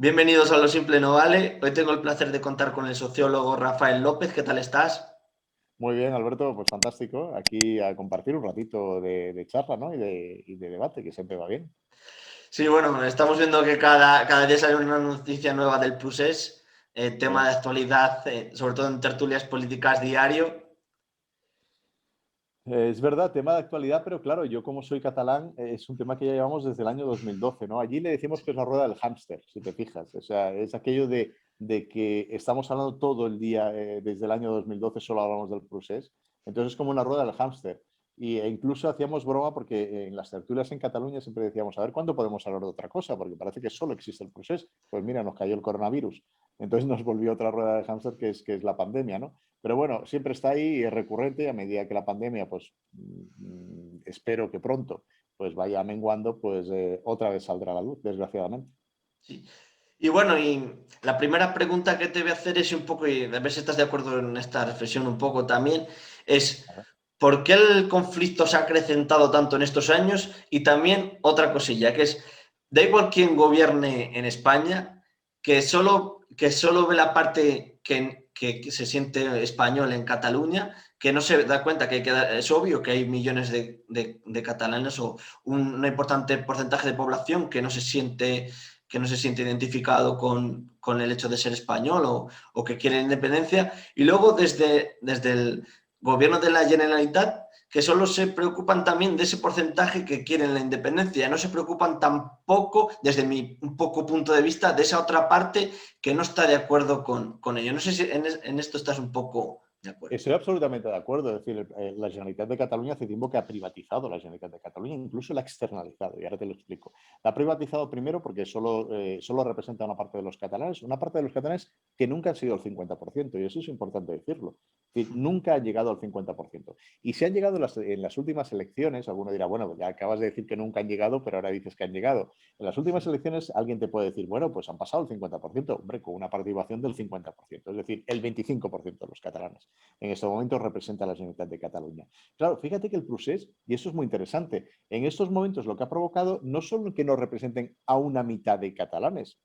Bienvenidos a Lo Simple No Vale. Hoy tengo el placer de contar con el sociólogo Rafael López. ¿Qué tal estás? Muy bien, Alberto, pues fantástico. Aquí a compartir un ratito de charla, ¿no? y de debate, que siempre va bien. Sí, bueno, estamos viendo que cada día sale una noticia nueva del Prusés, tema Sí. de actualidad, sobre todo en tertulias políticas diario. Es verdad, tema de actualidad, pero claro, yo como soy catalán, es un tema que ya llevamos desde el año 2012, ¿no? Allí le decimos que es la rueda del hámster, si te fijas. O sea, es aquello de que estamos hablando todo el día, desde el año 2012 solo hablamos del procés. Entonces es como una rueda del hámster. E incluso hacíamos broma porque en las tertulias en Cataluña siempre decíamos, a ver cuándo podemos hablar de otra cosa, porque parece que solo existe el procés. Pues mira, nos cayó el coronavirus. Entonces nos volvió otra rueda del hámster que es la pandemia, ¿no? Pero bueno, siempre está ahí, es recurrente, a medida que la pandemia, pues espero que pronto pues vaya menguando, pues otra vez saldrá a la luz, desgraciadamente. Sí. Y bueno, y la primera pregunta que te voy a hacer es un poco, y a ver si estás de acuerdo en esta reflexión un poco también, es ¿por qué el conflicto se ha acrecentado tanto en estos años? Y también otra cosilla, que es, da igual quién gobierne en España, que solo ve la parte que se siente español en Cataluña, que no se da cuenta es obvio que hay millones de catalanes o un importante porcentaje de población que no se siente identificado con el hecho de ser español o que quiere independencia. Y luego desde el gobierno de la Generalitat, que solo se preocupan también de ese porcentaje que quieren la independencia, no se preocupan tampoco, desde mi un poco punto de vista, de esa otra parte que no está de acuerdo con ello. No sé si en esto estás un poco de acuerdo. Estoy absolutamente de acuerdo. Es decir, la Generalitat de Cataluña hace tiempo que ha privatizado la Generalitat de Cataluña, incluso la ha externalizado, y ahora te lo explico. La ha privatizado primero porque solo representa una parte de los catalanes que nunca han sido el 50%, y eso es importante decirlo. Es decir, nunca han llegado al 50%. Y si han llegado en las últimas elecciones, alguno dirá, bueno, ya acabas de decir que nunca han llegado, pero ahora dices que han llegado. En las últimas elecciones alguien te puede decir, bueno, pues han pasado el 50%, hombre, con una participación del 50%, es decir, el 25% de los catalanes en estos momentos representa la Generalitat de Cataluña. Claro, fíjate que el procés, y eso es muy interesante, en estos momentos lo que ha provocado no solo que no representen a una mitad de catalanes,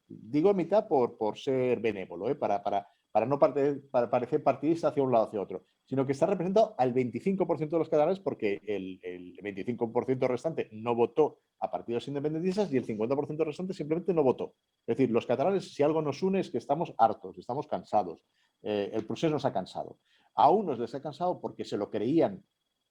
digo mitad por ser benévolo, para no parecer partidista hacia un lado hacia otro, sino que está representado al 25% de los catalanes porque el 25% restante no votó a partidos independentistas y el 50% restante simplemente no votó. Es decir, los catalanes, si algo nos une es que estamos hartos, estamos cansados. El procés nos ha cansado. A unos les ha cansado porque se lo creían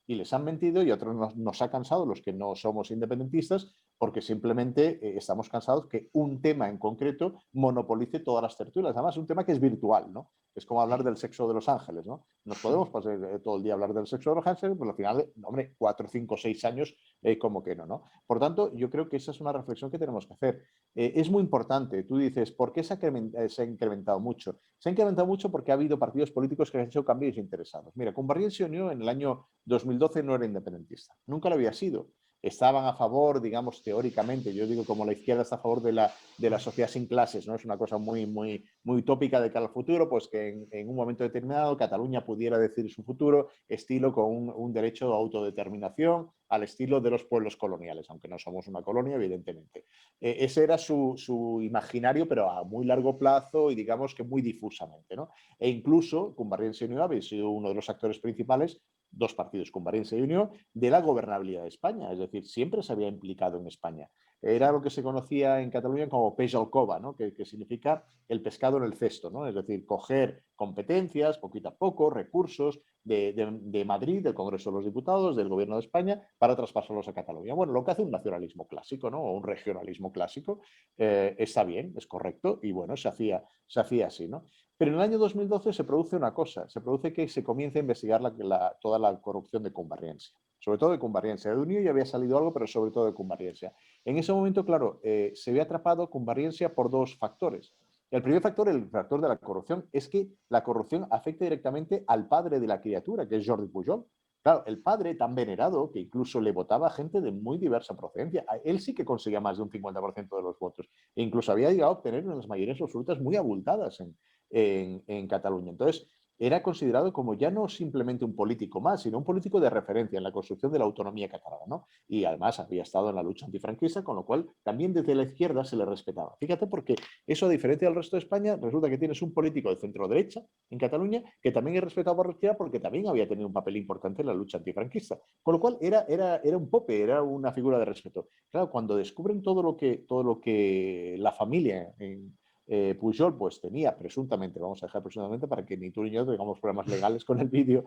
y les han mentido, y a otros nos ha cansado, los que no somos independentistas, porque simplemente estamos cansados que un tema en concreto monopolice todas las tertulias. Además, es un tema que es virtual, ¿no? Es como hablar del sexo de los ángeles, ¿no? Nos podemos pasar todo el día a hablar del sexo de los ángeles, pero al final, hombre, 4, 5, 6 años, como que no, ¿no? Por tanto, yo creo que esa es una reflexión que tenemos que hacer. Es muy importante. Tú dices, ¿por qué se ha incrementado mucho? Se ha incrementado mucho porque ha habido partidos políticos que han hecho cambios interesados. Mira, Convergencia y Unió en el año 2012 no era independentista, nunca lo había sido. Estaban a favor, digamos, teóricamente, yo digo como la izquierda está a favor de la sociedad sin clases, ¿no? Es una cosa muy utópica de cara al futuro, pues que en un momento determinado Cataluña pudiera decidir su futuro, estilo con un derecho de autodeterminación al estilo de los pueblos coloniales, aunque no somos una colonia, evidentemente. Ese era su imaginario, pero a muy largo plazo y digamos que muy difusamente, ¿no? E incluso Convergencia y Unió había sido uno de los actores principales, dos partidos, Convergencia y Unió, de la gobernabilidad de España, es decir, siempre se había implicado en España. Era lo que se conocía en Cataluña como peix al cova, ¿no? que significa el pescado en el cesto, ¿no? Es decir, coger competencias, poquito a poco, recursos de Madrid, del Congreso de los Diputados, del Gobierno de España, para traspasarlos a Cataluña. Bueno, lo que hace un nacionalismo clásico, ¿no? O un regionalismo clásico, está bien, es correcto, y bueno, se hacía así, ¿no? Pero en el año 2012 se produce una cosa, se produce que se comienza a investigar toda la corrupción de Convergencia, sobre todo de Convergencia. De Unió ya había salido algo, pero sobre todo de Convergencia. En ese momento, claro, se ve atrapado Convergencia por dos factores. El primer factor, el factor de la corrupción, es que la corrupción afecta directamente al padre de la criatura, que es Jordi Pujol. Claro, el padre tan venerado que incluso le votaba a gente de muy diversa procedencia. Él sí que conseguía más de un 50% de los votos. E incluso había llegado a obtener unas mayorías absolutas muy abultadas en Cataluña. Entonces, era considerado como ya no simplemente un político más, sino un político de referencia en la construcción de la autonomía catalana, ¿no? Y además había estado en la lucha antifranquista, con lo cual también desde la izquierda se le respetaba. Fíjate, porque eso, a diferencia del resto de España, resulta que tienes un político de centro-derecha en Cataluña que también es respetado por la izquierda porque también había tenido un papel importante en la lucha antifranquista. Con lo cual era un pope, era una figura de respeto. Claro, cuando descubren todo lo que la familia Pujol pues tenía presuntamente, vamos a dejar presuntamente para que ni tú ni yo tengamos problemas legales con el vídeo,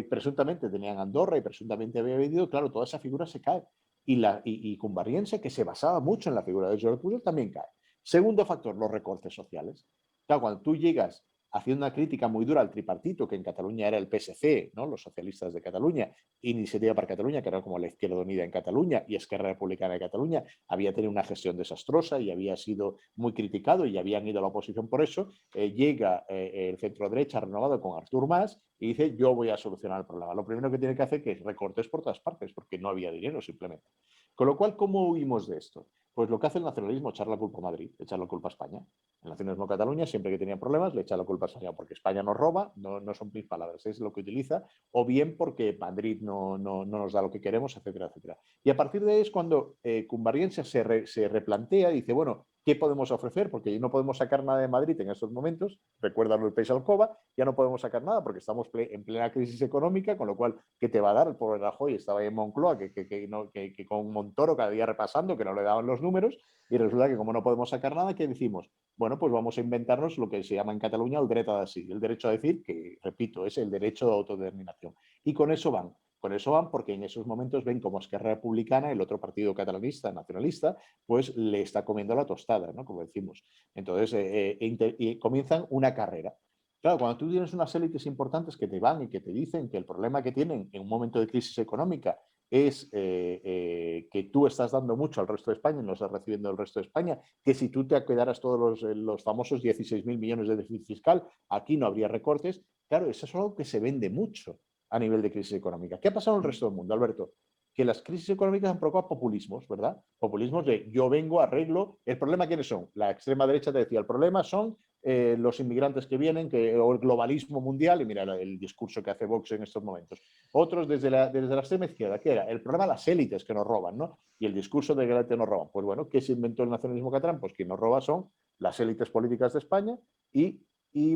presuntamente tenían Andorra y presuntamente había vendido, claro, toda esa figura se cae. Y Convergència, que se basaba mucho en la figura de Jordi Pujol, también cae. Segundo factor, los recortes sociales. Claro, cuando tú llegas haciendo una crítica muy dura al tripartito, que en Cataluña era el PSC, ¿no? Los socialistas de Cataluña, Iniciativa per Catalunya, que era como la Izquierda Unida en Cataluña, y Esquerra Republicana de Cataluña, había tenido una gestión desastrosa y había sido muy criticado y habían ido a la oposición por eso. Llega el centro derecha renovado con Artur Mas y dice: yo voy a solucionar el problema. Lo primero que tiene que hacer es que recortes por todas partes, porque no había dinero simplemente. Con lo cual, ¿cómo huimos de esto? Pues lo que hace el nacionalismo, echar la culpa a Madrid, echar la culpa a España. El nacionalismo Cataluña, siempre que tenía problemas, le echa la culpa a España, porque España nos roba, no son mis palabras, es lo que utiliza, o bien porque Madrid no nos da lo que queremos, etcétera, etcétera. Y a partir de ahí es cuando Convergència se replantea y dice: bueno, ¿qué podemos ofrecer? Porque no podemos sacar nada de Madrid en estos momentos, recuerdan el Peix Alcoba, ya no podemos sacar nada porque estamos en plena crisis económica, con lo cual, ¿qué te va a dar? El pobre Rajoy estaba ahí en Moncloa, que con Montoro cada día repasando, que no le daban los números, y resulta que como no podemos sacar nada, ¿qué decimos? Bueno, pues vamos a inventarnos lo que se llama en Cataluña el dret a decidir, el derecho a decir, que, repito, es el derecho de autodeterminación. Y con eso van. Con eso van porque en esos momentos ven como Esquerra Republicana, el otro partido catalanista, nacionalista, pues le está comiendo la tostada, ¿no? Como decimos. Entonces, y comienzan una carrera. Claro, cuando tú tienes unas élites importantes que te van y que te dicen que el problema que tienen en un momento de crisis económica es que tú estás dando mucho al resto de España y no estás recibiendo el resto de España, que si tú te quedaras todos los famosos 16.000 millones de déficit fiscal, aquí no habría recortes. Claro, eso es algo que se vende mucho a nivel de crisis económica. ¿Qué ha pasado en el resto del mundo, Alberto? Que las crisis económicas han provocado populismos, ¿verdad? Populismos de yo vengo, arreglo. ¿El problema quiénes son? La extrema derecha te decía: el problema son los inmigrantes que vienen, o el globalismo mundial, y mira el discurso que hace Vox en estos momentos. Otros desde la extrema izquierda, ¿qué era? El problema, las élites que nos roban, ¿no? Y el discurso de que las élites nos roban. Pues bueno, ¿qué se inventó el nacionalismo catalán? Pues quien nos roba son las élites políticas de España y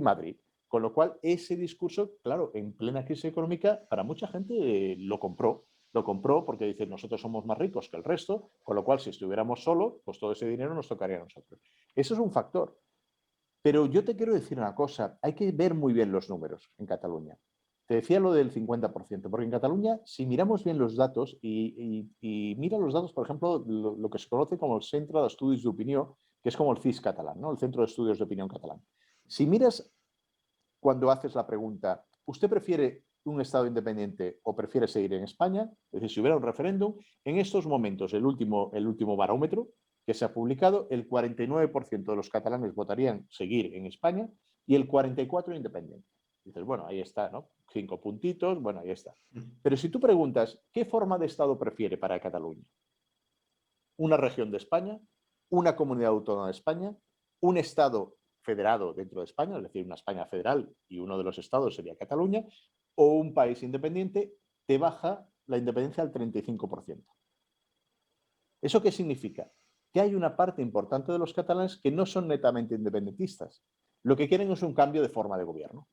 Madrid. Con lo cual, ese discurso, claro, en plena crisis económica, para mucha gente lo compró. Lo compró porque dice: nosotros somos más ricos que el resto, con lo cual, si estuviéramos solos, pues todo ese dinero nos tocaría a nosotros. Eso es un factor. Pero yo te quiero decir una cosa, hay que ver muy bien los números en Cataluña. Te decía lo del 50%, porque en Cataluña, si miramos bien los datos, y mira los datos, por ejemplo, lo que se conoce como el Centre d'Estudis d'Opinió, que es como el CIS catalán, ¿no? El Centro de Estudios de Opinión catalán. Si miras cuando haces la pregunta: ¿usted prefiere un Estado independiente o prefiere seguir en España? Es decir, si hubiera un referéndum, en estos momentos, el último barómetro que se ha publicado, el 49% de los catalanes votarían seguir en España y el 44% independiente. Dices, bueno, ahí está, ¿no? 5 puntitos, bueno, ahí está. Pero si tú preguntas, ¿qué forma de Estado prefiere para Cataluña? ¿Una región de España? ¿Una comunidad autónoma de España? ¿Un Estado federado dentro de España, es decir, una España federal y uno de los estados sería Cataluña, o un país independiente? Te baja la independencia al 35%. ¿Eso qué significa? Que hay una parte importante de los catalanes que no son netamente independentistas. Lo que quieren es un cambio de forma de gobierno.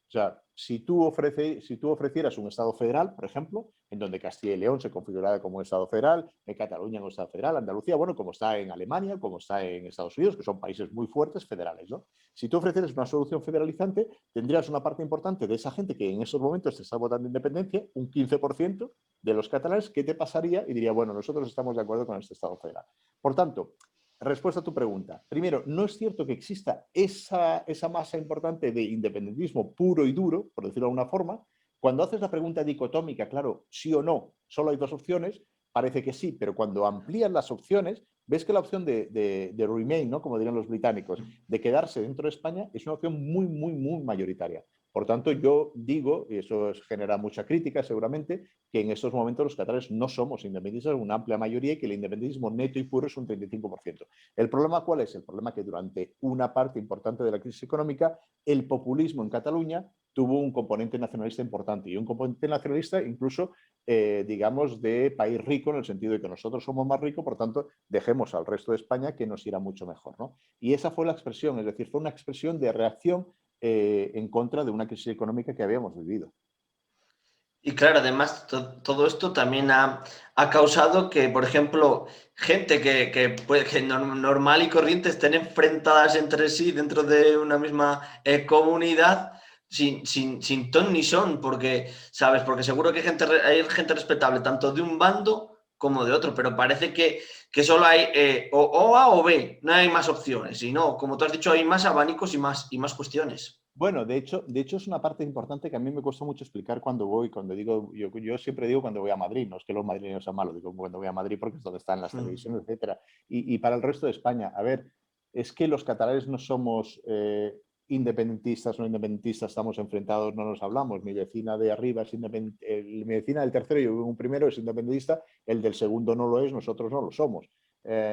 O sea, si tú ofrecieras un Estado federal, por ejemplo, en donde Castilla y León se configurara como un Estado federal, en Cataluña como un Estado federal, Andalucía, bueno, como está en Alemania, como está en Estados Unidos, que son países muy fuertes federales, ¿no? Si tú ofrecieras una solución federalizante, tendrías una parte importante de esa gente que en esos momentos te está votando independencia, un 15% de los catalanes, que te pasaría y diría: bueno, nosotros estamos de acuerdo con este Estado federal. Por tanto, respuesta a tu pregunta. Primero, no es cierto que exista esa masa importante de independentismo puro y duro, por decirlo de alguna forma. Cuando haces la pregunta dicotómica, claro, sí o no, solo hay dos opciones, parece que sí, pero cuando amplías las opciones, ves que la opción de remain, ¿no? Como dirían los británicos, de quedarse dentro de España, es una opción muy, muy, muy mayoritaria. Por tanto, yo digo, y eso genera mucha crítica seguramente, que en estos momentos los catalanes no somos independentistas, una amplia mayoría, y que el independentismo neto y puro es un 35%. ¿El problema cuál es? El problema que durante una parte importante de la crisis económica, el populismo en Cataluña tuvo un componente nacionalista importante y un componente nacionalista incluso, digamos, de país rico, en el sentido de que nosotros somos más ricos, por tanto, dejemos al resto de España que nos irá mucho mejor, ¿no? Y esa fue la expresión, es decir, fue una expresión de reacción en contra de una crisis económica que habíamos vivido. Y claro, además todo esto también ha causado que, por ejemplo, gente que puede que normal y corriente estén enfrentadas entre sí dentro de una misma comunidad sin ton ni son, porque, ¿sabes? Porque seguro que hay gente respetable tanto de un bando como de otro, pero parece que solo hay o A o B, no hay más opciones, y no, como tú has dicho, hay más abanicos y más cuestiones. Bueno, de hecho es una parte importante que a mí me cuesta mucho explicar cuando voy, cuando digo, yo siempre digo cuando voy a Madrid, no es que los madrileños sean malos, digo cuando voy a Madrid porque es donde están las televisiones, etcétera. Y para el resto de España, a ver, es que los catalanes no somos independentistas, no independentistas, estamos enfrentados, no nos hablamos. Mi vecina de arriba es independentista, mi vecina del tercero, yo vivo en un primero, es independentista, el del segundo no lo es, nosotros no lo somos.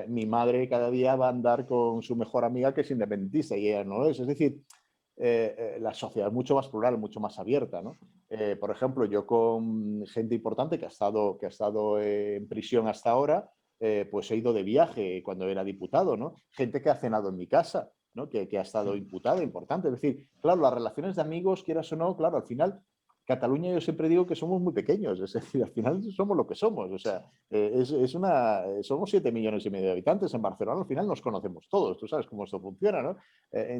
Mi madre cada día va a andar con su mejor amiga que es independentista y ella no lo es. Es decir, la sociedad es mucho más plural, mucho más abierta, ¿no? Por ejemplo, yo con gente importante que ha estado en prisión hasta ahora, pues he ido de viaje cuando era diputado, ¿no? Gente que ha cenado en mi casa, ¿no? Que ha estado imputada, importante. Es decir, claro, las relaciones de amigos, quieras o no, claro, al final, Cataluña yo siempre digo que somos muy pequeños, es decir, al final somos lo que somos, o sea, somos 7,5 millones de habitantes en Barcelona, al final nos conocemos todos, tú sabes cómo esto funciona, ¿no?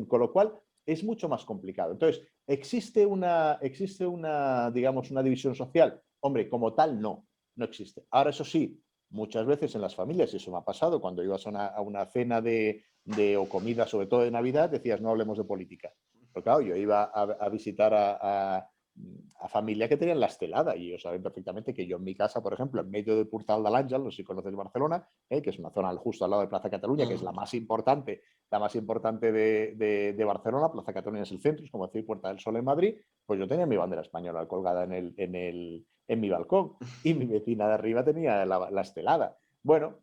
Con lo cual, es mucho más complicado. Entonces, existe una, digamos, una división social? Hombre, como tal, no, no existe. Ahora, eso sí, muchas veces en las familias, y eso me ha pasado, cuando ibas a una cena o comida, sobre todo de Navidad, decías, no hablemos de política. Pero claro, yo iba a visitar a familia que tenían la estelada y ellos saben perfectamente que yo en mi casa, por ejemplo, en medio de Portal de l'Àngel, no sé si conoces Barcelona, que es una zona justo al lado de Plaza Cataluña, que es la más importante de Barcelona. Plaza Cataluña es el centro, es como decir Puerta del Sol en Madrid. Pues yo tenía mi bandera española colgada en mi balcón y mi vecina de arriba tenía la estelada. Bueno,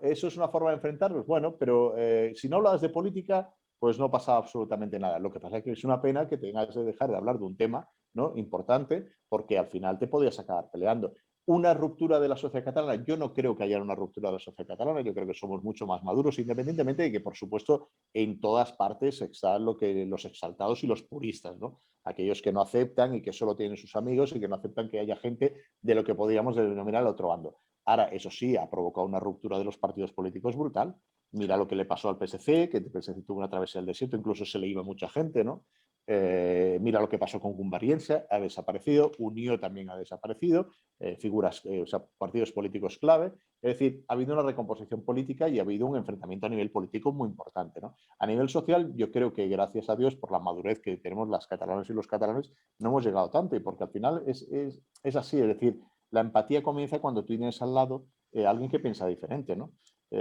eso es una forma de enfrentarnos, bueno, pero si no hablas de política, pues no pasa absolutamente nada. Lo que pasa es que es una pena que tengas que dejar de hablar de un tema, ¿no?, importante, porque al final te podías acabar peleando. Una ruptura de la sociedad catalana, yo no creo que haya una ruptura de la sociedad catalana, yo creo que somos mucho más maduros, independientemente de que, por supuesto, en todas partes están los exaltados y los puristas, ¿no? Aquellos que no aceptan y que solo tienen sus amigos y que no aceptan que haya gente de lo que podríamos denominar el otro bando. Ahora, eso sí, ha provocado una ruptura de los partidos políticos brutal. Mira lo que le pasó al PSC, que el PSC tuvo una travesía del desierto, incluso se le iba mucha gente, ¿no? Mira lo que pasó con Convergencia, ha desaparecido, Unió también ha desaparecido, figuras, o sea, partidos políticos clave. Es decir, ha habido una recomposición política y ha habido un enfrentamiento a nivel político muy importante, ¿no? A nivel social, yo creo que gracias a Dios, por la madurez que tenemos las catalanas y los catalanes, no hemos llegado tanto, y porque al final es así, es decir, la empatía comienza cuando tú tienes al lado alguien que piensa diferente, ¿no?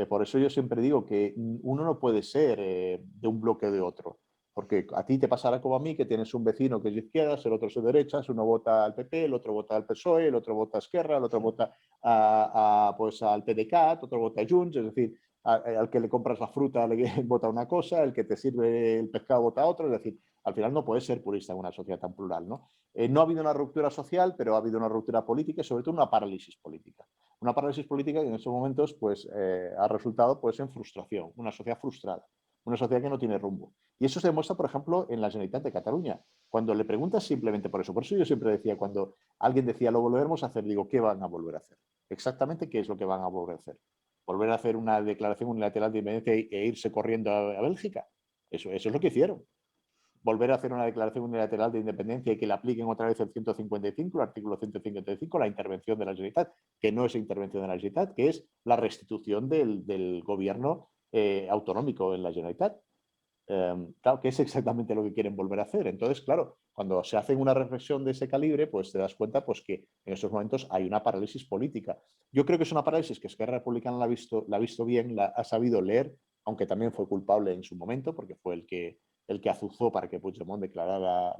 Por eso yo siempre digo que uno no puede ser de un bloque o de otro, porque a ti te pasará como a mí, que tienes un vecino que es de izquierdas, el otro es de derechas, uno vota al PP, el otro vota al PSOE, el otro vota a Esquerra, el otro vota pues al PDeCAT, otro vota a Junts, es decir, al que le compras la fruta le vota una cosa, el que te sirve el pescado vota otro, es decir, al final no puedes ser purista en una sociedad tan plural, ¿no? No ha habido una ruptura social, pero ha habido una ruptura política y sobre todo una parálisis política. Una parálisis política que en estos momentos pues, ha resultado pues, en frustración, una sociedad frustrada, una sociedad que no tiene rumbo. Y eso se demuestra, por ejemplo, en la Generalitat de Cataluña. Cuando le preguntas simplemente por eso yo siempre decía, cuando alguien decía lo volveremos a hacer, digo, ¿qué van a volver a hacer? Exactamente qué es lo que van a volver a hacer. ¿Volver a hacer una declaración unilateral de independencia e irse corriendo a Bélgica? Eso es lo que hicieron. Volver a hacer una declaración unilateral de independencia y que le apliquen otra vez el 155, el artículo 155, la intervención de la Generalitat, que no es intervención de la Generalitat, que es la restitución del gobierno autonómico en la Generalitat. Claro, que es exactamente lo que quieren volver a hacer. Entonces, claro, cuando se hace una reflexión de ese calibre, pues te das cuenta pues, que en estos momentos hay una parálisis política. Yo creo que es una parálisis que Esquerra Republicana la ha visto bien, la ha sabido leer, aunque también fue culpable en su momento, porque fue el que azuzó para que Puigdemont declarara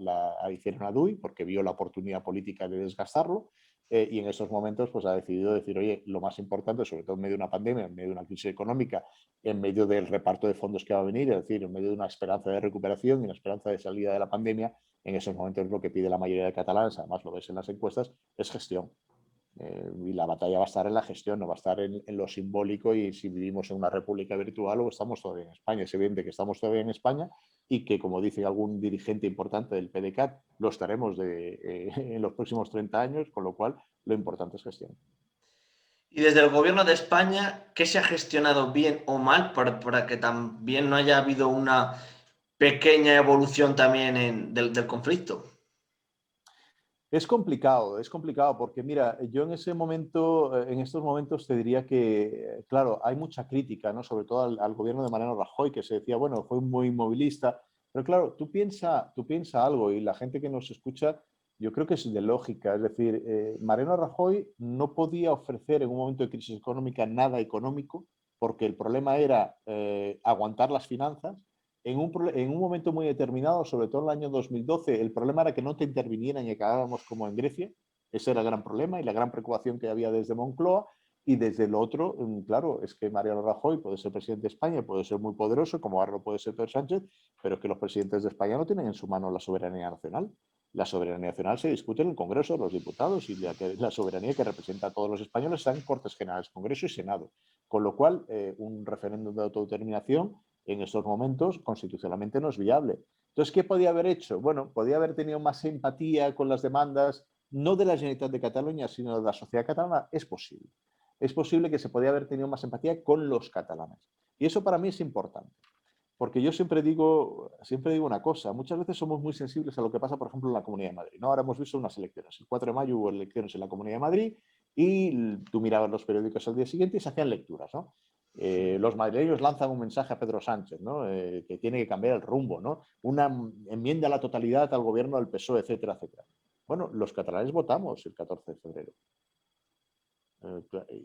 hiciera una DUI, porque vio la oportunidad política de desgastarlo. Y en estos momentos pues, ha decidido decir, oye, lo más importante, sobre todo en medio de una pandemia, en medio de una crisis económica, en medio del reparto de fondos que va a venir, es decir, en medio de una esperanza de recuperación y una esperanza de salida de la pandemia, En esos momentos lo que pide la mayoría de catalanes, además lo ves en las encuestas, es gestión. Y la batalla va a estar en la gestión, no va a estar en lo simbólico y si vivimos en una república virtual o estamos todavía en España. Es evidente que estamos todavía en España y que, como dice algún dirigente importante del PDeCAT, lo estaremos en los próximos 30 años, con lo cual lo importante es gestión. Y desde el gobierno de España, ¿qué se ha gestionado bien o mal para que también no haya habido una pequeña evolución también del conflicto? Es complicado porque mira, yo en ese momento, en estos momentos te diría que, claro, hay mucha crítica, ¿no? Sobre todo al gobierno de Mariano Rajoy, que se decía, bueno, fue muy movilista, pero claro, tú piensa algo y la gente que nos escucha, yo creo que es de lógica, es decir, Mariano Rajoy no podía ofrecer en un momento de crisis económica nada económico porque el problema era aguantar las finanzas en un momento muy determinado, sobre todo en el año 2012, el problema era que no te intervinieran y acabábamos como en Grecia. Ese era el gran problema y la gran preocupación que había desde Moncloa. Y desde el otro, claro, es que Mariano Rajoy puede ser presidente de España, puede ser muy poderoso, como ahora lo puede ser Pedro Sánchez, pero es que los presidentes de España no tienen en su mano la soberanía nacional. La soberanía nacional se discute en el Congreso de los Diputados y la soberanía que representa a todos los españoles está en Cortes Generales, Congreso y Senado. Con lo cual, un referéndum de autodeterminación en estos momentos constitucionalmente no es viable. Entonces, ¿qué podía haber hecho? Bueno, podía haber tenido más empatía con las demandas, no de la Generalitat de Cataluña, sino de la sociedad catalana. Es posible. Es posible que se podía haber tenido más empatía con los catalanes. Y eso para mí es importante. Porque yo siempre digo una cosa, muchas veces somos muy sensibles a lo que pasa, por ejemplo, en la Comunidad de Madrid, ¿no? Ahora hemos visto unas elecciones. El 4 de mayo hubo elecciones en la Comunidad de Madrid y tú mirabas los periódicos al día siguiente y se hacían lecturas, ¿no? Los madrileños lanzan un mensaje a Pedro Sánchez, ¿no? Que tiene que cambiar el rumbo, ¿no? Una enmienda a la totalidad al gobierno del PSOE, etcétera, etcétera. Bueno, los catalanes votamos el 14 de febrero.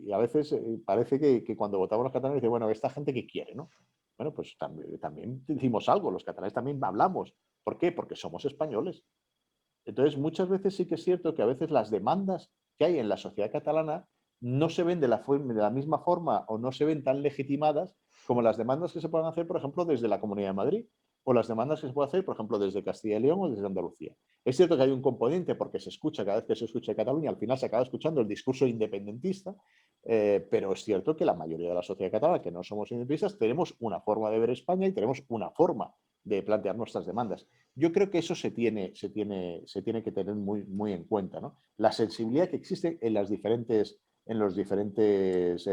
Y a veces parece que cuando votamos los catalanes, dice, bueno, esta gente que quiere, ¿no? Bueno, pues también decimos algo, los catalanes también hablamos. ¿Por qué? Porque somos españoles. Entonces, muchas veces sí que es cierto que a veces las demandas que hay en la sociedad catalana no se ven de la misma forma o no se ven tan legitimadas como las demandas que se pueden hacer, por ejemplo, desde la Comunidad de Madrid o las demandas que se pueden hacer, por ejemplo, desde Castilla y León o desde Andalucía. Es cierto que hay un componente porque se escucha, cada vez que se escucha Cataluña, al final se acaba escuchando el discurso independentista, pero es cierto que la mayoría de la sociedad catalana, que no somos independentistas, tenemos una forma de ver España y tenemos una forma de plantear nuestras demandas. Yo creo que eso se tiene que tener muy en cuenta, ¿no? La sensibilidad que existe en los diferentes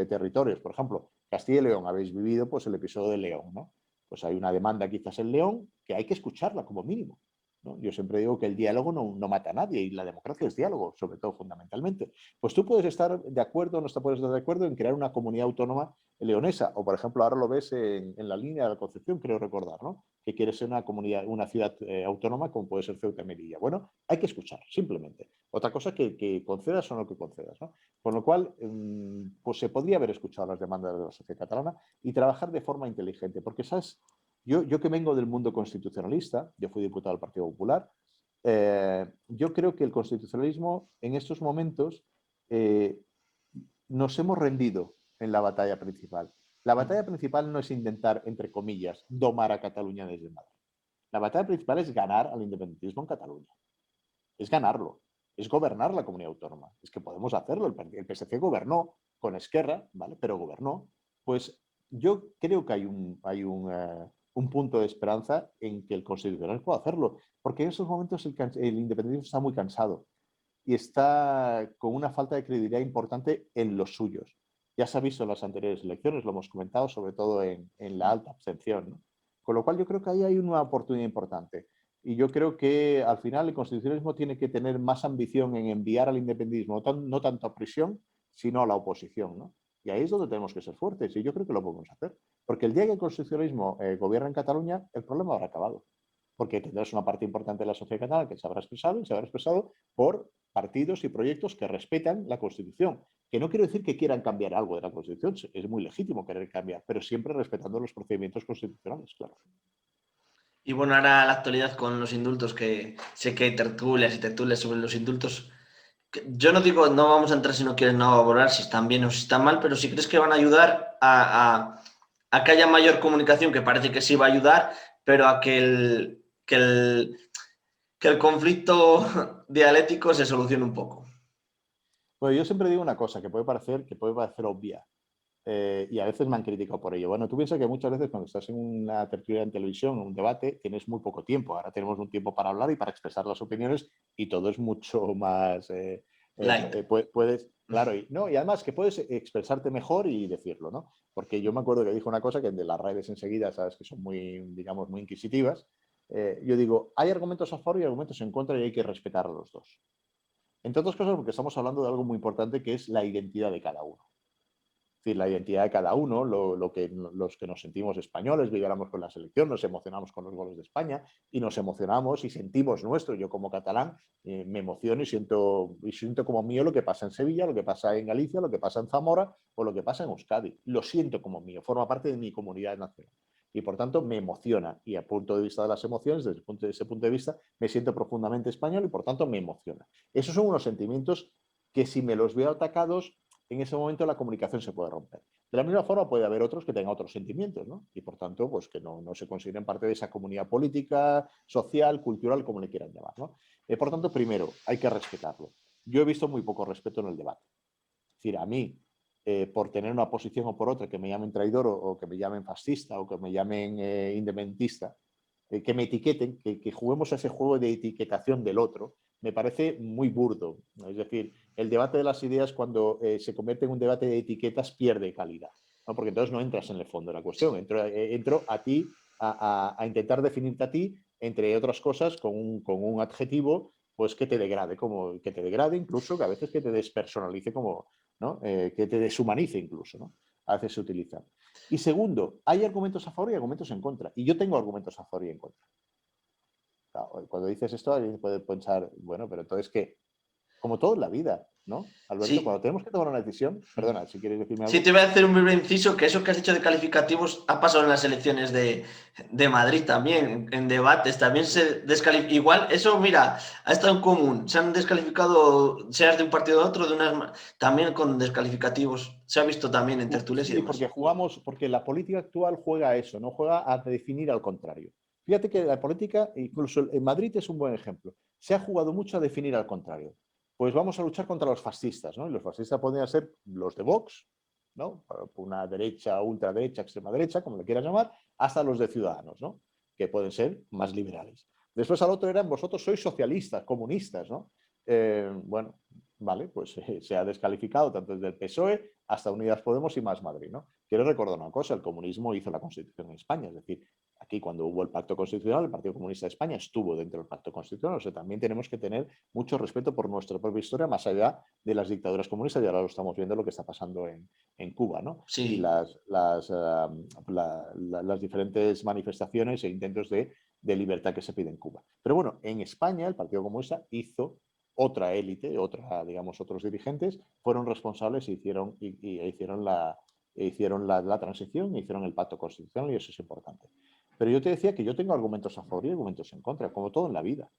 territorios. Por ejemplo, Castilla y León, habéis vivido pues, el episodio de León, ¿no? Pues hay una demanda quizás en León que hay que escucharla como mínimo, ¿no? Yo siempre digo que el diálogo no mata a nadie y la democracia es diálogo, sobre todo fundamentalmente. Pues tú puedes estar de acuerdo o no puedes estar de acuerdo en crear una comunidad autónoma leonesa, o por ejemplo ahora lo ves en la línea de la Concepción, creo recordar, ¿no? Que quiere ser una comunidad, una ciudad autónoma como puede ser Ceuta y Melilla. Bueno, hay que escuchar, simplemente. Otra cosa que concedas o no que concedas, ¿no? Con lo cual, pues se podría haber escuchado las demandas de la sociedad catalana y trabajar de forma inteligente, porque, ¿sabes? Yo que vengo del mundo constitucionalista, yo fui diputado del Partido Popular, yo creo que el constitucionalismo en estos momentos nos hemos rendido en la batalla principal. La batalla principal no es intentar, entre comillas, domar a Cataluña desde Madrid. La batalla principal es ganar al independentismo en Cataluña. Es ganarlo. Es gobernar la comunidad autónoma. Es que podemos hacerlo. El PSC gobernó con Esquerra, ¿vale? Pero gobernó. Pues yo creo que hay un punto de esperanza en que el Constitucional pueda hacerlo. Porque en esos momentos el independentismo está muy cansado y está con una falta de credibilidad importante en los suyos. Ya se ha visto en las anteriores elecciones, lo hemos comentado, sobre todo en la alta abstención, ¿no? Con lo cual yo creo que ahí hay una oportunidad importante. Y yo creo que al final el constitucionalismo tiene que tener más ambición en enviar al independentismo, no tanto a prisión, sino a la oposición, ¿no? Y ahí es donde tenemos que ser fuertes y yo creo que lo podemos hacer. Porque el día que el constitucionalismo gobierna en Cataluña, el problema habrá acabado. Porque tendrás una parte importante de la sociedad catalana que se habrá expresado y se habrá expresado por partidos y proyectos que respetan la Constitución. Que no quiero decir que quieran cambiar algo de la Constitución, es muy legítimo querer cambiar, pero siempre respetando los procedimientos constitucionales, claro. Y bueno, ahora la actualidad con los indultos, que sé que hay tertulias y tertulias sobre los indultos. Yo no digo, no vamos a entrar si no quieres no valorar si están bien o si están mal, pero si crees que van a ayudar a que haya mayor comunicación, que parece que sí va a ayudar, pero a que que el conflicto dialéctico se solucione un poco. Bueno, yo siempre digo una cosa que puede parecer obvia, y a veces me han criticado por ello. Bueno, tú piensas que muchas veces cuando estás en una tertulia en televisión, en un debate, tienes muy poco tiempo. Ahora tenemos un tiempo para hablar y para expresar las opiniones y todo es mucho más... Light. puedes, claro, no, y además que puedes expresarte mejor y decirlo, ¿no? Porque yo me acuerdo que dijo una cosa que de las redes enseguida, sabes que son muy, digamos, muy inquisitivas. Yo digo, hay argumentos a favor y argumentos en contra y hay que respetar a los dos. Entre otras cosas porque estamos hablando de algo muy importante que es la identidad de cada uno. Es decir, la identidad de cada uno, los que nos sentimos españoles, vibramos con la selección, nos emocionamos con los goles de España y nos emocionamos y sentimos nuestro. Yo como catalán me emociono y siento como mío lo que pasa en Sevilla, lo que pasa en Galicia, lo que pasa en Zamora o lo que pasa en Euskadi. Lo siento como mío, forma parte de mi comunidad nacional. Y por tanto me emociona. Y a punto de vista de las emociones, desde ese punto de vista, me siento profundamente español y por tanto me emociona. Esos son unos sentimientos que si me los veo atacados, en ese momento la comunicación se puede romper. De la misma forma puede haber otros que tengan otros sentimientos, ¿no? Y por tanto, pues que no se consideren parte de esa comunidad política, social, cultural, como le quieran llamar, ¿no? Por tanto, primero, hay que respetarlo. Yo he visto muy poco respeto en el debate. Es decir, a mí, por tener una posición o por otra, que me llamen traidor o que me llamen fascista o que me llamen independentista, que me etiqueten, que juguemos a ese juego de etiquetación del otro, me parece muy burdo. Es decir, el debate de las ideas cuando se convierte en un debate de etiquetas pierde calidad, ¿no? Porque entonces no entras en el fondo de la cuestión. Entro a ti a intentar definirte a ti, entre otras cosas, con un adjetivo pues que te degrade, como que te degrade incluso, que a veces que te despersonalice como, ¿no? Que te deshumanice incluso, ¿no? A veces se utiliza. Y segundo, hay argumentos a favor y argumentos en contra. Y yo tengo argumentos a favor y en contra. Claro, cuando dices esto, alguien puede pensar, bueno, pero entonces, ¿qué? Como todo en la vida, ¿no? Alberto, Sí, cuando tenemos que tomar una decisión, perdona, si quieres decirme sí, algo. te voy a hacer un breve inciso, que eso que has dicho de calificativos ha pasado en las elecciones de Madrid también, en debates, también se descalifica. Igual, eso, mira, ha estado en común, se han descalificado, seas de un partido o otro, también con descalificativos, se ha visto también en tertulias y Sí, demás. porque jugamos, porque la política actual juega a eso, no juega a definir al contrario. Fíjate que la política, incluso en Madrid es un buen ejemplo, se ha jugado mucho a definir al contrario. Pues vamos a luchar contra los fascistas, ¿no? Y los fascistas podrían ser los de Vox, ¿no? Una derecha, ultraderecha, extrema derecha, como le quieras llamar, hasta los de Ciudadanos, ¿no? Que pueden ser más liberales. Después al otro eran vosotros sois socialistas, comunistas, ¿no? Bueno, vale, pues se ha descalificado tanto desde el PSOE hasta Unidas Podemos y Más Madrid, ¿no? Quiero recordar una cosa, el comunismo hizo la Constitución en España, es decir, aquí cuando hubo el Pacto Constitucional, el Partido Comunista de España estuvo dentro del Pacto Constitucional, o sea, también tenemos que tener mucho respeto por nuestra propia historia, más allá de las dictaduras comunistas, y ahora lo estamos viendo lo que está pasando en Cuba, ¿no? Y Sí, las diferentes manifestaciones e intentos de libertad que se pide en Cuba. Pero bueno, en España el Partido Comunista hizo otra élite, digamos, otros dirigentes, fueron responsables hicieron la transición, hicieron el pacto constitucional y eso es importante. Pero yo te decía que yo tengo argumentos a favor y argumentos en contra, como todo en la vida.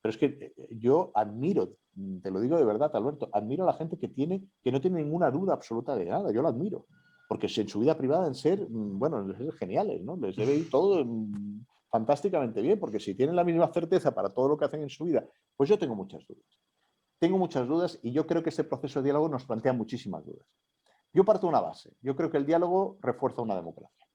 Pero es que yo admiro, te lo digo de verdad, Alberto, admiro a la gente que no tiene ninguna duda absoluta de nada, yo lo admiro. Porque en su vida privada en ser, bueno, ser geniales, ¿no? Les debe ir todo fantásticamente bien, porque si tienen la misma certeza para todo lo que hacen en su vida, pues yo tengo muchas dudas. Tengo muchas dudas y yo creo que este proceso de diálogo nos plantea muchísimas dudas. Yo parto de una base. Yo creo que el diálogo refuerza una democracia.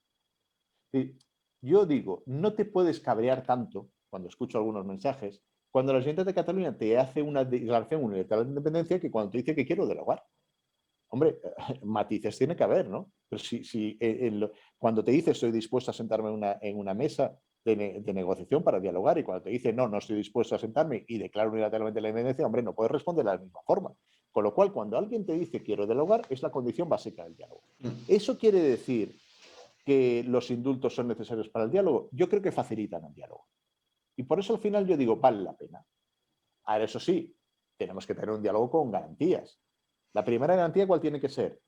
Y yo digo, no te puedes cabrear tanto cuando escucho algunos mensajes, cuando la Generalitat de Cataluña te hace una declaración unilateral de independencia que cuando te dice que quiero dialogar. Hombre, matices tiene que haber, ¿no? Pero cuando te dice estoy dispuesto a sentarme en una mesa de negociación para dialogar y cuando te dice no estoy dispuesto a sentarme y declaro unilateralmente la independencia, hombre, no puedes responder de la misma forma. Con lo cual, cuando alguien te dice quiero dialogar, es la condición básica del diálogo. ¿Eso quiere decir que los indultos son necesarios para el diálogo? Yo creo que facilitan el diálogo. Y por eso al final yo digo, vale la pena. Ahora, eso sí, tenemos que tener un diálogo con garantías. La primera garantía, ¿cuál tiene que ser?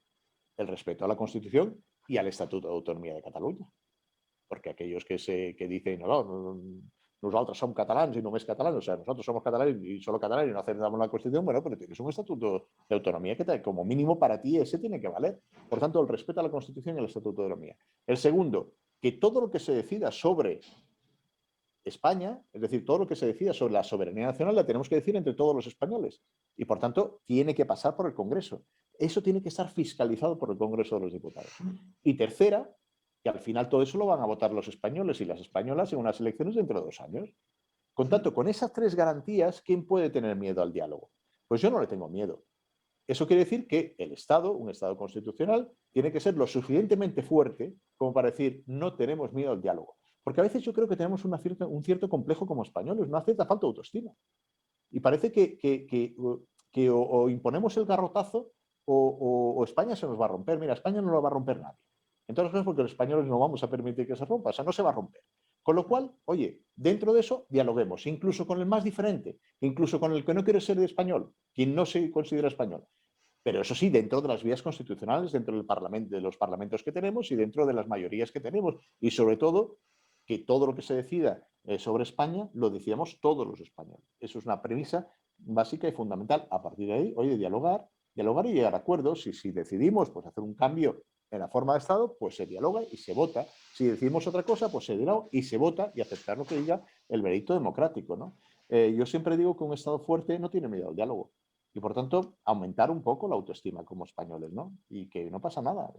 El respeto a la Constitución y al Estatuto de Autonomía de Cataluña. Porque aquellos que dicen, no, nosotros somos catalans y no es catalán, o sea, nosotros somos catalanes y solo catalanes y no aceptamos la Constitución, bueno, pero tienes un Estatuto de Autonomía que como mínimo para ti ese tiene que valer. Por tanto, el respeto a la Constitución y al Estatuto de Autonomía. El segundo, que todo lo que se decida sobre España, es decir, todo lo que se decida sobre la soberanía nacional la tenemos que decir entre todos los españoles y, por tanto, tiene que pasar por el Congreso. Eso tiene que estar fiscalizado por el Congreso de los Diputados. Y tercera, que al final todo eso lo van a votar los españoles y las españolas en unas elecciones dentro de 2 años. Con tanto, con esas 3 garantías, ¿quién puede tener miedo al diálogo? Pues yo no le tengo miedo. Eso quiere decir que el Estado, un Estado constitucional, tiene que ser lo suficientemente fuerte como para decir no tenemos miedo al diálogo. Porque a veces yo creo que tenemos un cierto complejo como españoles, una cierta falta de autoestima. Y parece que o imponemos el garrotazo o España se nos va a romper. Mira, España no lo va a romper nadie. Entonces, no es porque los españoles no vamos a permitir que se rompa, o sea, no se va a romper. Con lo cual, oye, dentro de eso dialoguemos, incluso con el más diferente, incluso con el que no quiere ser español, quien no se considera español. Pero eso sí, dentro de las vías constitucionales, dentro del parlamento, de los parlamentos que tenemos y dentro de las mayorías que tenemos. Y sobre todo, que todo lo que se decida sobre España lo decíamos todos los españoles. Eso es una premisa básica y fundamental. A partir de ahí, oye, dialogar y llegar a acuerdos. Y si decidimos pues, hacer un cambio en la forma de Estado, pues se dialoga y se vota. Si decidimos otra cosa, pues se dialoga y se vota y aceptar lo que diga el veredicto democrático, ¿no? Yo siempre digo que un Estado fuerte no tiene miedo al diálogo. Y por tanto, aumentar un poco la autoestima como españoles, ¿no? Y que no pasa nada,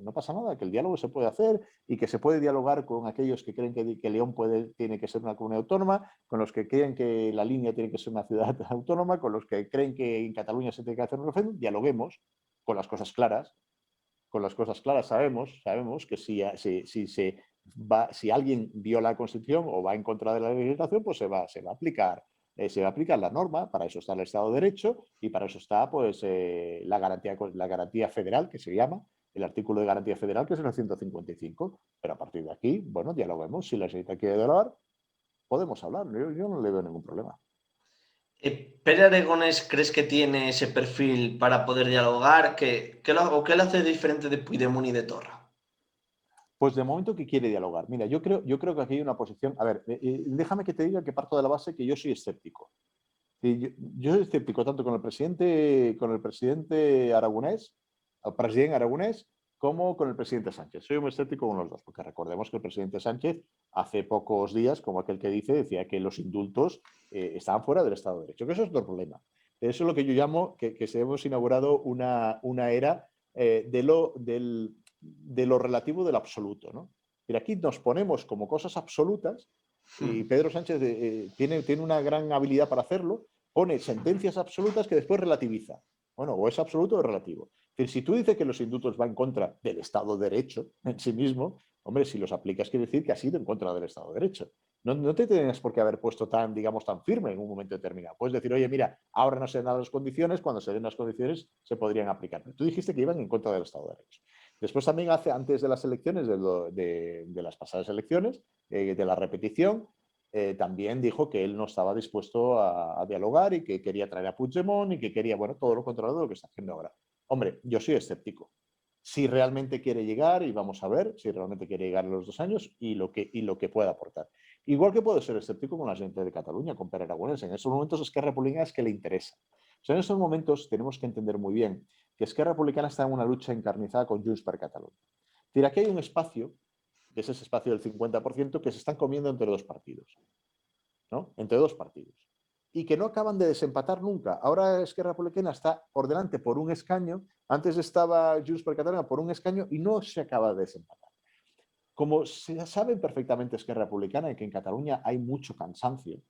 que el diálogo se puede hacer y que se puede dialogar con aquellos que creen que León tiene que ser una comunidad autónoma, con los que creen que La Línea tiene que ser una ciudad autónoma, con los que creen que en Cataluña se tiene que hacer un referéndum, dialoguemos con las cosas claras. Con las cosas claras sabemos que si alguien viola la Constitución o va en contra de la legislación, pues se va a aplicar. Se va a aplicar la norma, para eso está el Estado de Derecho y para eso está pues, la garantía federal, que se llama, el artículo de garantía federal, que es el 155. Pero a partir de aquí, bueno, dialoguemos. Si la Generalitat quiere dialogar, podemos hablar. Yo no le veo ningún problema. ¿Pere Aragonés crees que tiene ese perfil para poder dialogar? ¿Qué lo hace diferente de Puigdemont y de Torra? Pues de momento que quiere dialogar. Mira, yo creo que aquí hay una posición. A ver, déjame que te diga que parto de la base que yo soy escéptico. Yo soy escéptico tanto con el presidente Aragonés, el presidente Aragonés, como con el presidente Sánchez. Soy muy escéptico con los dos, porque recordemos que el presidente Sánchez hace pocos días, como aquel que dice, decía que los indultos estaban fuera del Estado de Derecho, que eso es otro problema. Eso es lo que yo llamo que se hemos inaugurado una era de lo relativo del absoluto, ¿no? Pero aquí nos ponemos como cosas absolutas y Pedro Sánchez tiene una gran habilidad para hacerlo, pone sentencias absolutas que después relativiza. Bueno, o es absoluto o es relativo. Es decir, si tú dices que los indultos van en contra del Estado de Derecho en sí mismo, hombre, si los aplicas quiere decir que has ido en contra del Estado de Derecho. No te tienes por qué haber puesto tan firme en un momento determinado. Puedes decir, oye, mira, ahora no se dan las condiciones, cuando se den las condiciones se podrían aplicar. Pero tú dijiste que iban en contra del Estado de Derecho. Después también antes de las elecciones, de las pasadas elecciones, de la repetición, también dijo que él no estaba dispuesto a dialogar y que quería traer a Puigdemont y que quería, bueno, todo lo contrario de lo que está haciendo ahora. Hombre, yo soy escéptico. Si realmente quiere llegar, y vamos a ver si realmente quiere llegar a los 2 años y lo que pueda aportar. Igual que puedo ser escéptico con la gente de Cataluña, con Pere Aragonés. En esos momentos Esquerra Republicana es que le interesa. O sea, en esos momentos tenemos que entender muy bien que Esquerra Republicana está en una lucha encarnizada con Junts per Catalunya. Es decir, aquí hay un espacio, que es ese espacio del 50%, que se están comiendo entre 2 partidos. ¿No? Entre 2 partidos. Y que no acaban de desempatar nunca. Ahora Esquerra Republicana está por delante por un escaño, antes estaba Junts per Catalunya por un escaño y no se acaba de desempatar. Como se saben perfectamente Esquerra Republicana y que en Cataluña hay mucho cansancio,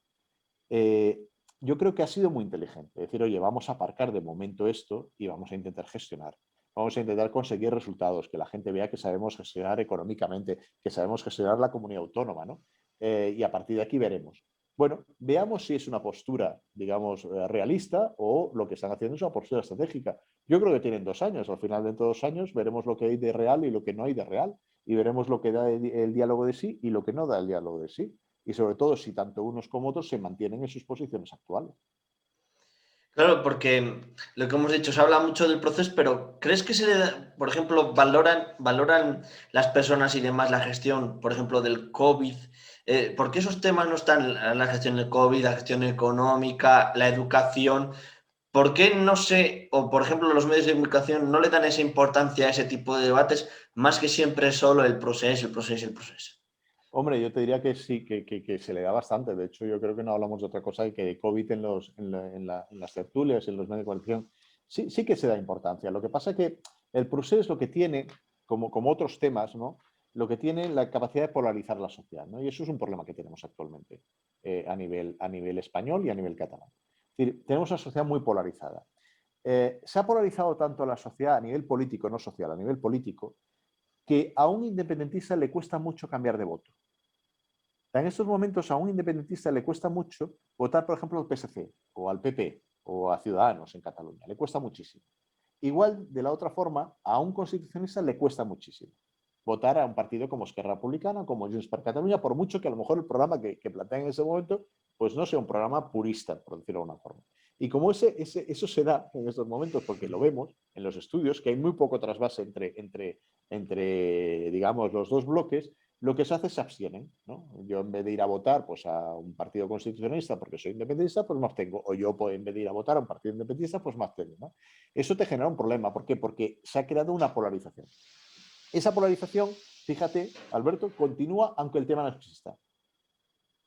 yo creo que ha sido muy inteligente. Decir, oye, vamos a aparcar de momento esto y vamos a intentar gestionar. Vamos a intentar conseguir resultados, que la gente vea que sabemos gestionar económicamente, que sabemos gestionar la comunidad autónoma, ¿no? Y a partir de aquí veremos. Bueno, veamos si es una postura, digamos, realista o lo que están haciendo es una postura estratégica. Yo creo que tienen 2 años. Al final, dentro de 2 años, veremos lo que hay de real y lo que no hay de real. Y veremos lo que da el diálogo de sí y lo que no da el diálogo de sí. Y sobre todo, si tanto unos como otros se mantienen en sus posiciones actuales. Claro, porque lo que hemos dicho, se habla mucho del proceso, pero ¿crees que por ejemplo, valoran las personas y demás la gestión, por ejemplo, del COVID? ¿Por qué esos temas no están en la gestión del COVID, la gestión económica, la educación? ¿Por qué no sé, o por ejemplo, los medios de comunicación no le dan esa importancia a ese tipo de debates, más que siempre solo el proceso? Hombre, yo te diría que sí, que se le da bastante. De hecho, yo creo que no hablamos de otra cosa que de COVID en las tertulias, en los medios de comunicación. Sí, sí que se da importancia. Lo que pasa es que el procés lo que tiene, como otros temas, ¿no? Lo que tiene la capacidad de polarizar la sociedad, ¿no? Y eso es un problema que tenemos actualmente a nivel español y a nivel catalán. Es decir, tenemos una sociedad muy polarizada. Se ha polarizado tanto la sociedad a nivel político, no social, a nivel político, que a un independentista le cuesta mucho cambiar de voto. En estos momentos a un independentista le cuesta mucho votar, por ejemplo, al PSC o al PP o a Ciudadanos en Cataluña. Le cuesta muchísimo. Igual, de la otra forma, a un constitucionalista le cuesta muchísimo votar a un partido como Esquerra Republicana, como Junts per Catalunya, por mucho que a lo mejor el programa que plantean en ese momento pues no sea un programa purista, por decirlo de alguna forma. Y como eso se da en estos momentos, porque lo vemos en los estudios, que hay muy poco trasvase entre digamos, los dos bloques, lo que se hace es se abstienen, ¿no? Yo en vez de ir a votar pues, a un partido constitucionalista porque soy independentista, pues me abstengo. O yo pues, en vez de ir a votar a un partido independentista, pues me abstengo, ¿no? Eso te genera un problema. ¿Por qué? Porque se ha creado una polarización. Esa polarización, fíjate, Alberto, continúa aunque el tema no exista.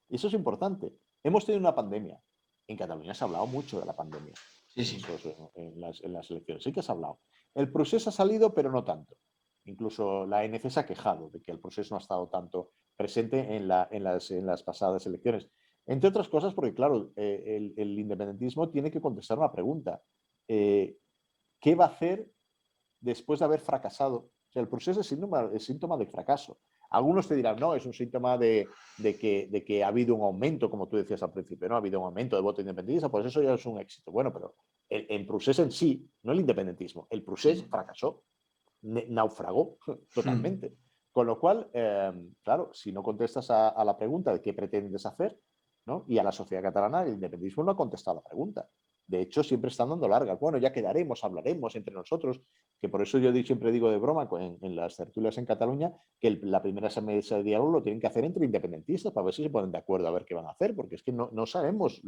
Y eso es importante. Hemos tenido una pandemia. En Cataluña se ha hablado mucho de la pandemia. Sí, sí. En las elecciones. Sí que se ha hablado. El proceso ha salido, pero no tanto. Incluso la ANC se ha quejado de que el proceso no ha estado tanto presente en las pasadas elecciones. Entre otras cosas, porque claro, el independentismo tiene que contestar una pregunta. ¿Qué va a hacer después de haber fracasado? O sea, el proceso es síntoma de fracaso. Algunos te dirán, no, es un síntoma de que ha habido un aumento, como tú decías al principio, ¿no? Ha habido un aumento de voto independentista, pues eso ya es un éxito. Bueno, pero el proceso en sí, no el independentismo, el proceso fracasó, naufragó totalmente. Con lo cual, claro, si no contestas a la pregunta de qué pretendes hacer, ¿no? Y a la sociedad catalana, el independentismo no ha contestado a la pregunta. De hecho, siempre están dando largas. Bueno, ya quedaremos, hablaremos entre nosotros, que por eso yo siempre digo de broma en las tertulias en Cataluña que la primera mesa de diálogo lo tienen que hacer entre independentistas para ver si se ponen de acuerdo a ver qué van a hacer, porque es que no sabemos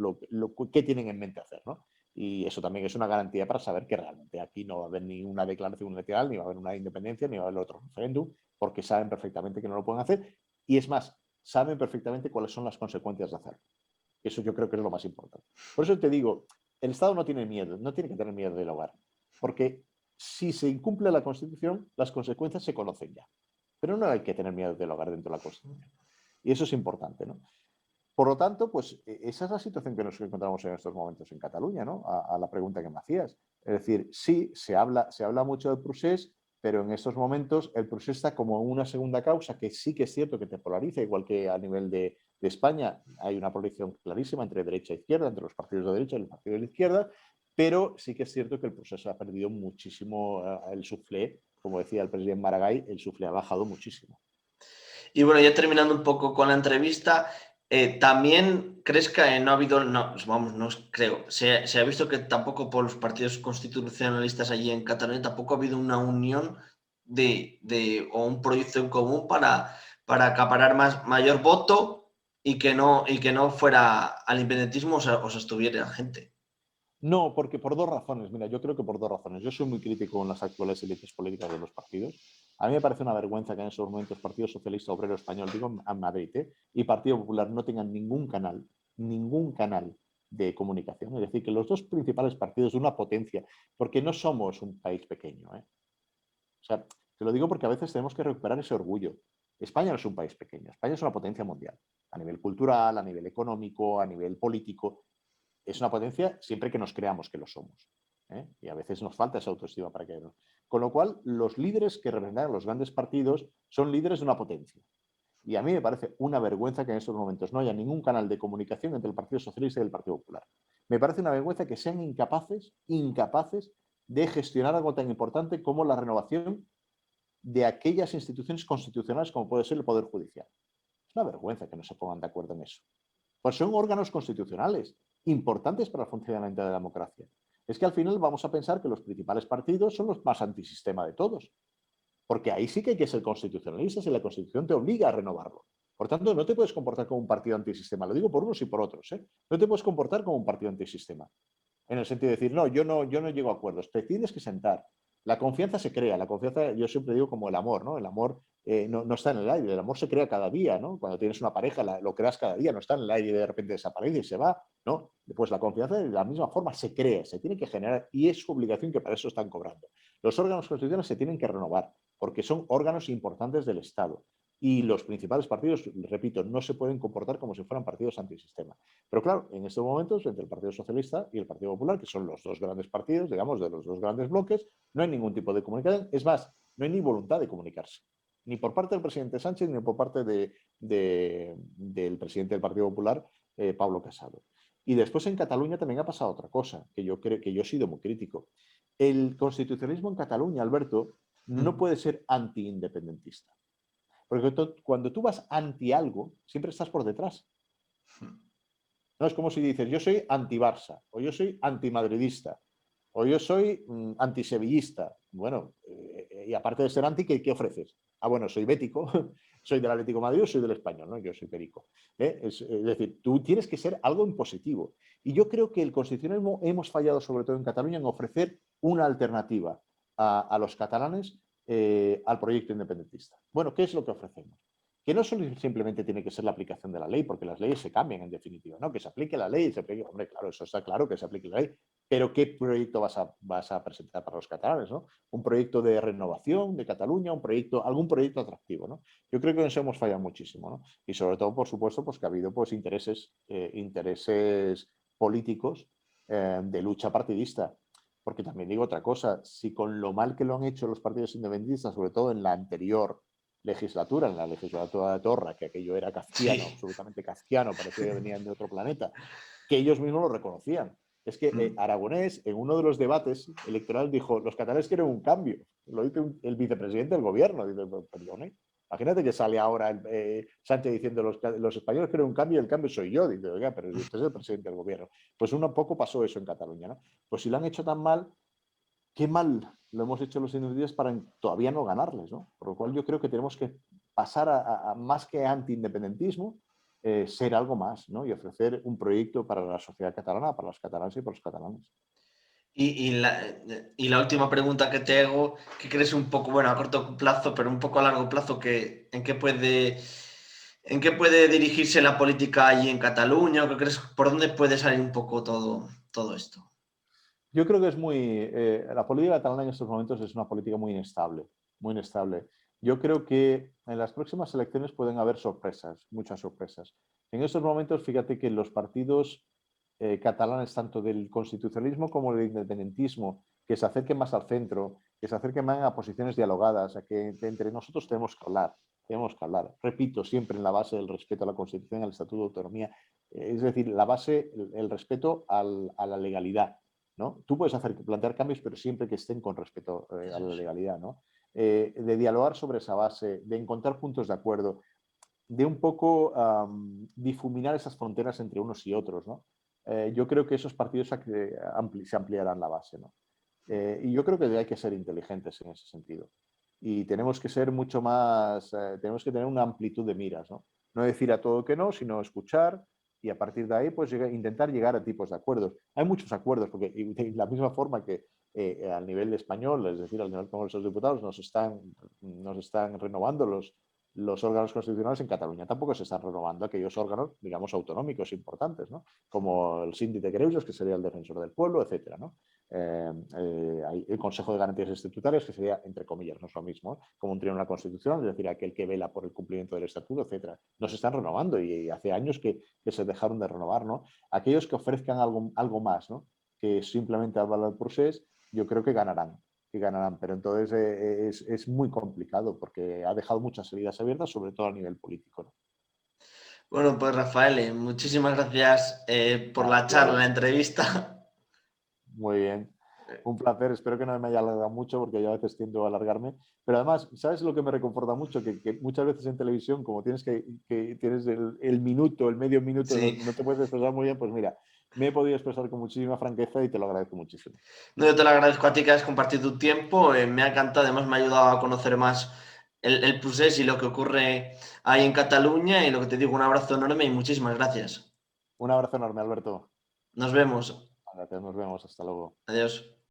qué tienen en mente hacer, ¿no? Y eso también es una garantía para saber que realmente aquí no va a haber ni una declaración unilateral, ni va a haber una independencia, ni va a haber otro referéndum, porque saben perfectamente que no lo pueden hacer. Y es más, saben perfectamente cuáles son las consecuencias de hacerlo. Eso yo creo que es lo más importante. Por eso te digo, el Estado no tiene miedo, no tiene que tener miedo del hogar, porque si se incumple la Constitución, las consecuencias se conocen ya. Pero no hay que tener miedo del hogar dentro de la Constitución. Y eso es importante, ¿no? Por lo tanto, pues esa es la situación que nos encontramos en estos momentos en Cataluña, ¿no? A la pregunta que me hacías. Es decir, sí, se habla mucho del procés, pero en estos momentos el procés está como una segunda causa que sí que es cierto que te polariza, igual que a nivel de España hay una polarización clarísima entre derecha e izquierda, entre los partidos de derecha y los partidos de la izquierda, pero sí que es cierto que el proceso ha perdido muchísimo el soufflé, como decía el presidente Maragall, el soufflé ha bajado muchísimo. Y bueno, ya terminando un poco con la entrevista, también crees que no ha habido, no, vamos, no creo, se ha visto que tampoco por los partidos constitucionalistas allí en Cataluña tampoco ha habido una unión o un proyecto en común para acaparar mayor voto y que no fuera al independentismo o se estuviera gente. No, porque por dos razones. Mira, yo creo que por dos razones. Yo soy muy crítico con las actuales élites políticas de los partidos. A mí me parece una vergüenza que en esos momentos Partido Socialista Obrero Español, digo en Madrid, y Partido Popular no tengan ningún canal de comunicación. Es decir, que los dos principales partidos de una potencia, porque no somos un país pequeño. O sea, te lo digo porque a veces tenemos que recuperar ese orgullo. España no es un país pequeño, España es una potencia mundial, a nivel cultural, a nivel económico, a nivel político. Es una potencia siempre que nos creamos que lo somos. Y a veces nos falta esa autoestima para que... Con lo cual, los líderes que representan los grandes partidos son líderes de una potencia. Y a mí me parece una vergüenza que en estos momentos no haya ningún canal de comunicación entre el Partido Socialista y el Partido Popular. Me parece una vergüenza que sean incapaces de gestionar algo tan importante como la renovación de aquellas instituciones constitucionales como puede ser el Poder Judicial. Es una vergüenza que no se pongan de acuerdo en eso. Pues son órganos constitucionales importantes para el funcionamiento de la democracia. Es que al final vamos a pensar que los principales partidos son los más antisistema de todos. Porque ahí sí que hay que ser constitucionalistas y la Constitución te obliga a renovarlo. Por tanto, no te puedes comportar como un partido antisistema. Lo digo por unos y por otros. No te puedes comportar como un partido antisistema. En el sentido de decir, no, yo no llego a acuerdos. Te tienes que sentar La confianza se crea, la confianza, yo siempre digo como el amor, ¿no? El amor no está en el aire, el amor se crea cada día, ¿no? Cuando tienes una pareja, lo creas cada día, no está en el aire y de repente desaparece y se va, ¿no? Pues la confianza de la misma forma se crea, se tiene que generar y es su obligación, que para eso están cobrando. Los órganos constitucionales se tienen que renovar porque son órganos importantes del Estado. Y los principales partidos, repito, no se pueden comportar como si fueran partidos antisistema. Pero claro, en estos momentos, entre el Partido Socialista y el Partido Popular, que son los dos grandes partidos, digamos, de los dos grandes bloques, no hay ningún tipo de comunicación. Es más, no hay ni voluntad de comunicarse. Ni por parte del presidente Sánchez, ni por parte del presidente del Partido Popular, Pablo Casado. Y después en Cataluña también ha pasado otra cosa, que yo creo que yo he sido muy crítico. El constitucionalismo en Cataluña, Alberto, no puede ser anti-independentista. Porque cuando tú vas anti algo, siempre estás por detrás. No es como si dices, yo soy anti-Barça, o yo soy anti-madridista, o yo soy anti-sevillista. Bueno, y aparte de ser anti, ¿qué ofreces? Ah, bueno, soy bético, soy del Atlético de Madrid o soy del Español, ¿no? Yo soy perico. Es decir, tú tienes que ser algo en positivo. Y yo creo que el constitucionalismo hemos fallado, sobre todo en Cataluña, en ofrecer una alternativa a los catalanes al proyecto independentista. Bueno, ¿qué es lo que ofrecemos? Que no solo simplemente tiene que ser la aplicación de la ley, porque las leyes se cambian en definitiva, ¿no? Que se aplique la ley, se aplique, hombre, claro, eso está claro que se aplique la ley, pero ¿qué proyecto vas a presentar para los catalanes, ¿no? Un proyecto de renovación de Cataluña, algún proyecto atractivo, ¿no? Yo creo que en eso hemos fallado muchísimo, ¿no? Y sobre todo, por supuesto, pues que ha habido pues intereses políticos de lucha partidista. Porque también digo otra cosa, si con lo mal que lo han hecho los partidos independentistas, sobre todo en la anterior legislatura, en la legislatura de Torra, que aquello era kafkiano, Sí. absolutamente kafkiano, parecía que venían de otro planeta, que ellos mismos lo reconocían. Es que Aragonés, en uno de los debates electorales, dijo, los catalanes quieren un cambio. Lo dice el vicepresidente del gobierno. Dice, perdone. Imagínate que sale ahora Sánchez diciendo, los españoles quieren un cambio y el cambio soy yo. Dice, oiga, pero usted es el presidente del gobierno. Pues un poco pasó eso en Cataluña, ¿no? Pues si lo han hecho tan mal, qué mal lo hemos hecho los independentistas para todavía no ganarles, ¿no? Por lo cual yo creo que tenemos que pasar a más que anti-independentismo, ser algo más, ¿no? Y ofrecer un proyecto para la sociedad catalana, para los catalanes y para los catalanes. Y la última pregunta que te hago, ¿qué crees un poco, bueno, a corto plazo, pero un poco a largo plazo, en qué puede dirigirse la política allí en Cataluña? ¿O qué crees, por dónde puede salir un poco todo esto? Yo creo que la política catalana en estos momentos es una política muy inestable, muy inestable. Yo creo que en las próximas elecciones pueden haber sorpresas, muchas sorpresas. En estos momentos, fíjate que los partidos catalanes, tanto del constitucionalismo como del independentismo, que se acerquen más al centro, que se acerquen más a posiciones dialogadas, a que entre nosotros tenemos que hablar, tenemos que hablar. Repito, siempre en la base del respeto a la Constitución, al Estatuto de Autonomía, es decir, la base, el respeto a la legalidad, ¿no? Tú puedes plantear cambios, pero siempre que estén con respeto a la legalidad, ¿no? De dialogar sobre esa base, de encontrar puntos de acuerdo, de un poco difuminar esas fronteras entre unos y otros, ¿no? Yo creo que esos partidos se ampliarán la base, ¿no? Y yo creo que hay que ser inteligentes en ese sentido. Y tenemos que ser mucho más, tenemos que tener una amplitud de miras, ¿no? No decir a todo que no, sino escuchar y a partir de ahí pues intentar llegar a tipos de acuerdos. Hay muchos acuerdos, porque de la misma forma que al nivel español, es decir, al nivel del Congreso de los Diputados, nos están renovando los órganos constitucionales. En Cataluña tampoco se están renovando aquellos órganos, digamos, autonómicos importantes, ¿no? Como el Síndic de Greuges, que sería el defensor del pueblo, etcétera, ¿no? Hay el Consejo de Garantías Estatutarias, que sería, entre comillas, no es lo mismo, como un tribunal constitucional, es decir, aquel que vela por el cumplimiento del estatuto, etcétera. No se están renovando y hace años que se dejaron de renovar, ¿no? Aquellos que ofrezcan algo más, ¿no? Que simplemente hablar del proceso, yo creo que ganarán. Pero entonces es muy complicado porque ha dejado muchas heridas abiertas, sobre todo a nivel político, ¿no? Bueno, pues Rafael, muchísimas gracias por Nada, la tío, charla, la Alberto. entrevista. Muy bien. Un placer. Espero que no me haya alargado mucho porque yo a veces tiendo a alargarme. Pero además, ¿sabes lo que me reconforta mucho? Que muchas veces en televisión, como tienes el minuto, el medio minuto, Sí, no te puedes expresar muy bien, pues mira, me he podido expresar con muchísima franqueza y te lo agradezco muchísimo. no, yo te lo agradezco a ti que has compartido tu tiempo, me ha encantado, además me ha ayudado a conocer más el procés y lo que ocurre ahí en Cataluña y lo que te digo, un abrazo enorme y muchísimas gracias. Un abrazo enorme, Alberto. Nos vemos. Gracias, nos vemos. Hasta luego. Adiós.